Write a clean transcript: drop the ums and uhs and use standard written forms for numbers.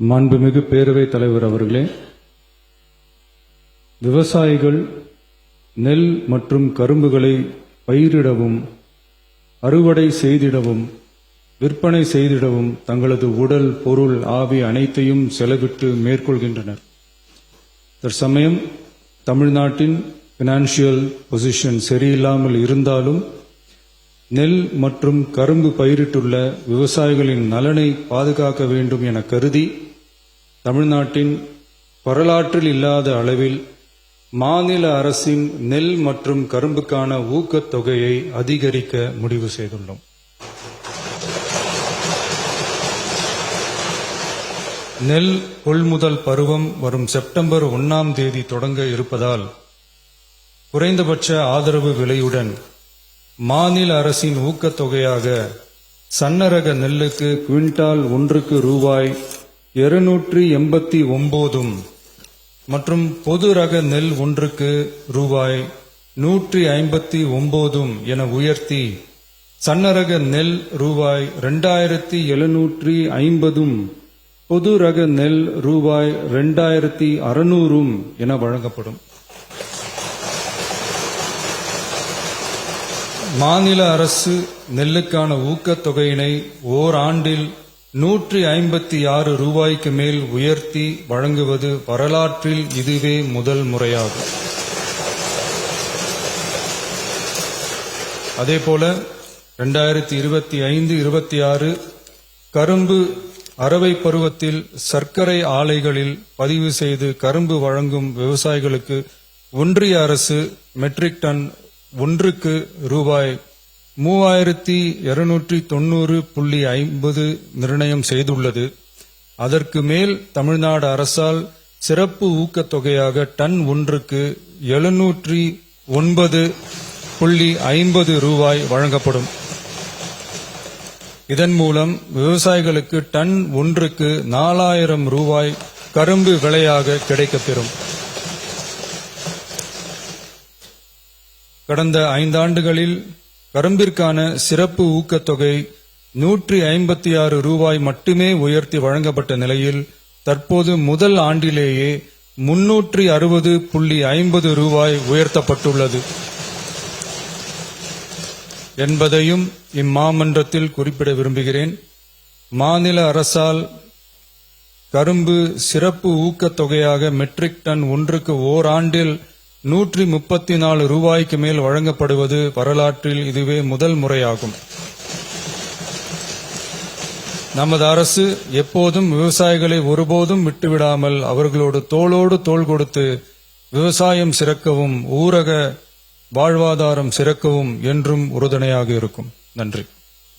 மாண்புமிகு பேரவைத் தலைவர் அவர்களே, விவசாயிகள் நெல் மற்றும் கரும்புகளை பயிரிடவும், அறுவடை செய்திடவும், விற்பனை செய்திடவும் தங்களது உடல், பொருள், ஆவி அனைத்தையும் செலவிட்டு மேற்கொள்கின்றனர். தற்சமயம் தமிழ்நாட்டின் பினான்சியல் பொசிஷன் சரியில்லாமல் இருந்தாலும் நெல் மற்றும் கரும்பு பயிரிட்டுள்ள விவசாயிகளின் நலனை பாதுகாக்க வேண்டும் என கருதி தமிழ்நாட்டின் வரலாற்றில் இல்லாத அளவில் மாநில அரசின் நெல் மற்றும் கரும்புக்கான ஊக்கத்தொகையை அதிகரிக்க முடிவு செய்துள்ளோம். நெல் கொள்முதல் பருவம் வரும் செப்டம்பர் 1ஆம் தேதி தொடங்க இருப்பதால் குறைந்தபட்ச ஆதரவு விலையுடன் மாநில அரசின் ஊக்கத்தொகையாக சன்னரக நெல்லுக்கு குவிண்டால் ஒன்றுக்கு ரூபாய் 289 மற்றும் பொது ரக நெல் ஒன்றுக்கு ரூபாய் 159 என உயர்த்தி சன்னரக நெல் ரூபாய் 2750 பொது ரக நெல் ரூபாய் 2600 என வழங்கப்படும். மாநில அரசு நெல்லுக்கான ஊக்கத்தொகையினை ஓராண்டில் 156 ரூபாய்க்கு மேல் உயர்த்தி வழங்குவது வரலாற்றில் இதுவே முதல் முறையாகும். அதேபோல 2025-26 கரும்பு அரவை பருவத்தில் சர்க்கரை ஆலைகளில் பதிவு செய்து கரும்பு வழங்கும் விவசாயிகளுக்கு ஒன்றிய அரசு மெட்ரிக் டன் ஒன்றுக்கு ரூபாய் 3290.50 நிர்ணயம் செய்துள்ளது. அதற்கு மேல் தமிழ்நாடு அரசால் சிறப்பு ஊக்கத்தொகையாக டன் ஒன்றுக்கு 709.50 ரூபாய் வழங்கப்படும். இதன் மூலம் விவசாயிகளுக்கு டன் ஒன்றுக்கு 4000 ரூபாய் கரும்பு விலையாக கிடைக்கப்பெறும். கடந்த 5 ஆண்டுகளில் கரும்பிற்கான சிறப்பு ஊக்கத்தொகை 156 ரூபாய் மட்டுமே உயர்த்தி வழங்கப்பட்ட நிலையில் தற்போது முதல் ஆண்டிலேயே 360.50 ரூபாய் உயர்த்தப்பட்டுள்ளது என்பதையும் இம்மாமன்றத்தில் குறிப்பிட விரும்புகிறேன். மாநில அரசால் கரும்பு சிறப்பு ஊக்கத்தொகையாக மெட்ரிக் டன் ஒன்றுக்கு ஓராண்டில் 134 ரூபாய்க்கு மேல் வழங்கப்படுவது வரலாற்றில் இதுவே முதல் முறையாகும். நமது அரசு எப்போதும் விவசாயிகளை ஒருபோதும் விட்டுவிடாமல் அவர்களோடு தோளோடு தோள் கொடுத்து விவசாயம் சிறக்கவும் ஊரக வாழ்வாதாரம் சிறக்கவும் என்றும் உறுதுணையாக இருக்கும். நன்றி.